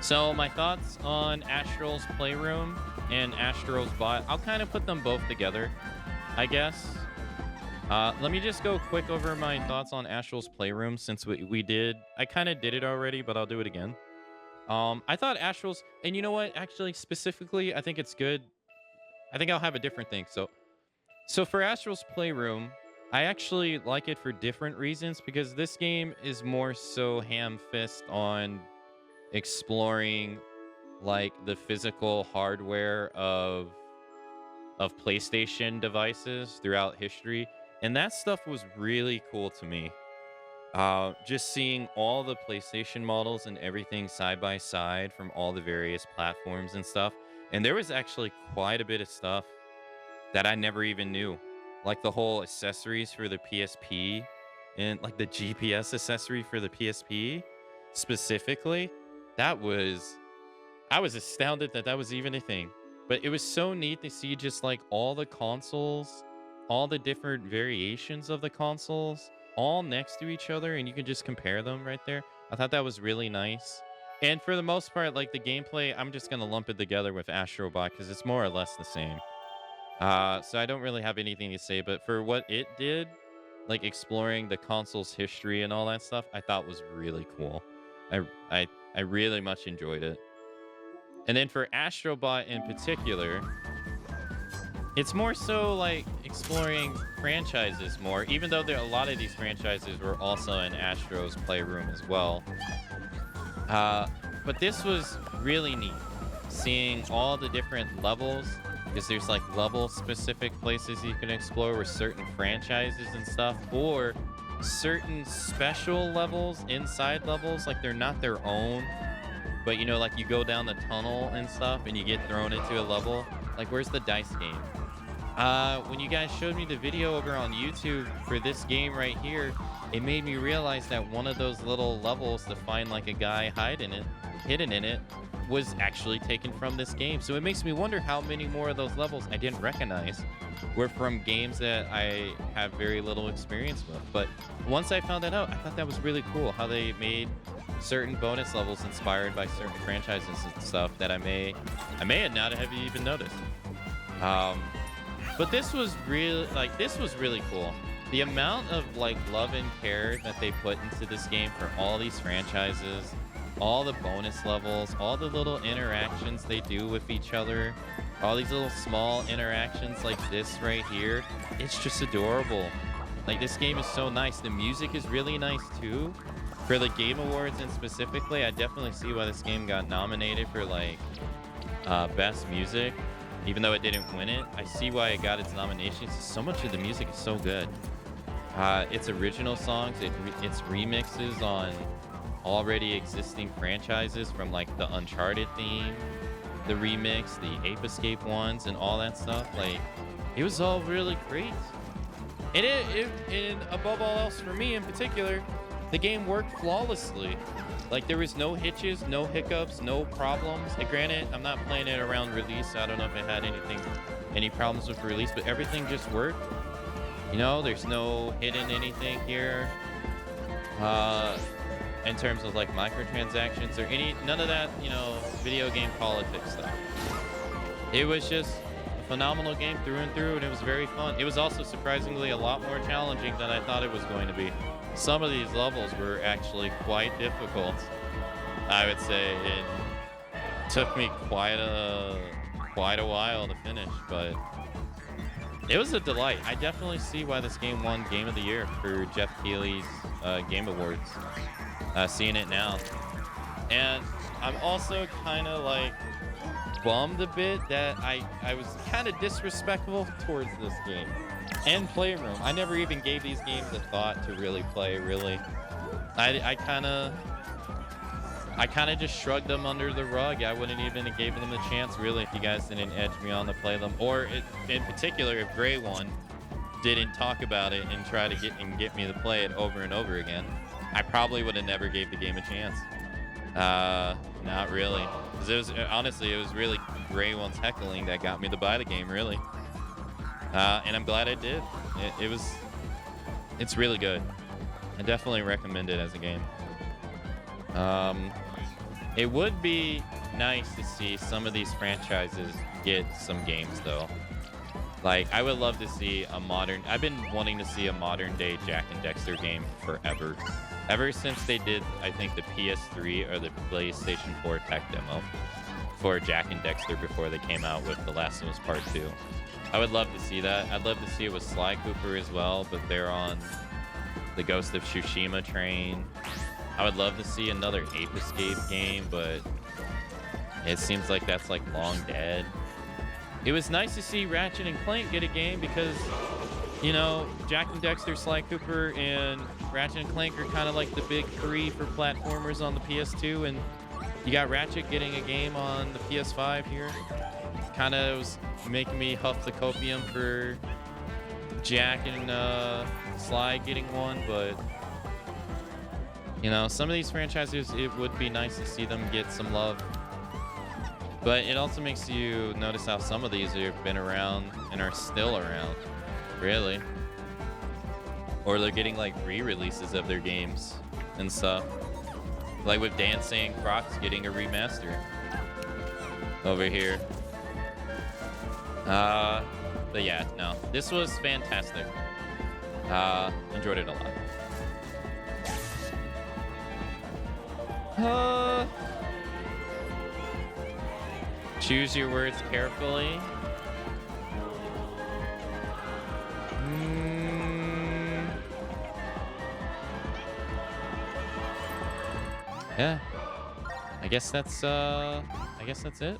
So my thoughts on Astral's Playroom and Astro's Bot, I'll kind of put them both together, I guess. Let me just go quick over my thoughts on Astral's Playroom since we did. I kind of did it already, but I'll do it again. I thought Astral's, and you know what? Actually, specifically, I think it's good. I think I'll have a different thing. So for Astral's Playroom, I actually like it for different reasons because this game is more so ham fist on exploring like the physical hardware of PlayStation devices throughout history, and that stuff was really cool to me. Just seeing all the PlayStation models and everything side by side from all the various platforms and stuff, and there was actually quite a bit of stuff that I never even knew, like the whole accessories for the PSP and like the GPS accessory for the PSP specifically. That was I was astounded that that was even a thing. But it was so neat to see just like all the consoles, all the different variations of the consoles, all next to each other, and you can just compare them right there. I thought that was really nice. And for the most part, like the gameplay, I'm just gonna lump it together with Astro Bot because it's more or less the same. So I don't really have anything to say, but for what it did, like exploring the console's history and all that stuff, I thought was really cool. I really much enjoyed it. And then for Astrobot in particular, it's more so like exploring franchises more, even though a lot of these franchises were also in Astro's Playroom as well. But this was really neat, seeing all the different levels, because there's like level specific places you can explore with certain franchises and stuff, or certain special levels inside levels, like they're not their own. But you know, like you go down the tunnel and stuff and you get thrown into a level. Like, where's the dice game? When you guys showed me the video over on YouTube for this game right here, it made me realize that one of those little levels to find like a guy hidden in it, was actually taken from this game. So it makes me wonder how many more of those levels I didn't recognize were from games that I have very little experience with. But once I found that out, I thought that was really cool how they made certain bonus levels inspired by certain franchises and stuff that I may not have even noticed. But this was really cool. The amount of like love and care that they put into this game for all these franchises, all the bonus levels, all the little interactions they do with each other, all these little small interactions like this right here, it's just adorable. Like, this game is so nice. The music is really nice too. For the Game Awards and specifically, I definitely see why this game got nominated for like best music, even though it didn't win it. I see why it got its nominations. So much of the music is so good. It's original songs, it's remixes on already existing franchises, from like the Uncharted theme, the remix, the Ape Escape ones, and all that stuff. Like, it was all really great. And above all else, for me in particular, the game worked flawlessly. Like, there was no hitches, no hiccups, no problems. And granted, I'm not playing it around release, so I don't know if it had any problems with release, but everything just worked. You know, there's no hidden anything here. In terms of like microtransactions or none of that, you know, video game politics stuff. It was just a phenomenal game through and through, and it was very fun. It was also surprisingly a lot more challenging than I thought it was going to be. Some of these levels were actually quite difficult. I would say it took me quite a while to finish, but it was a delight. I definitely see why this game won Game of the Year for Jeff Keighley's Game Awards. Seeing it now. And I'm also kind of like bummed a bit that I was kind of disrespectful towards this game and Playroom. I never even gave these games a thought to really play, really. I kind of just shrugged them under the rug. I wouldn't even have given them a chance, really, if you guys didn't edge me on to play them. Or in particular, if Gray One didn't talk about it and try to get me to play it over and over again, I probably would have never gave the game a chance. Not really. 'Cause it was honestly, it was really Gray One's heckling that got me to buy the game, really. And I'm glad I did. It's really good. I definitely recommend it as a game. It would be nice to see some of these franchises get some games though. Like, I would love to see a modern... I've been wanting to see a modern-day Jak and Dexter game forever. Ever since they did, I think, the PS3 or the PlayStation 4 tech demo for Jak and Dexter before they came out with The Last of Us Part 2. I would love to see that. I'd love to see it with Sly Cooper as well, but they're on the Ghost of Tsushima train. I would love to see another Ape Escape game, but it seems like that's, like, long dead. It was nice to see Ratchet and Clank get a game because, you know, Jak and Dexter, Sly Cooper, and Ratchet and Clank are kind of like the big three for platformers on the PS2, and you got Ratchet getting a game on the PS5 here. Kind of was making me huff the copium for Jak and Sly getting one, but, you know, some of these franchises, it would be nice to see them get some love. But it also makes you notice how some of these have been around and are still around, really. Or they're getting like re-releases of their games and stuff. Like with Dancing Crocs getting a remaster over here. But yeah, no, this was fantastic. Enjoyed it a lot. Choose your words carefully. Yeah. I guess that's it.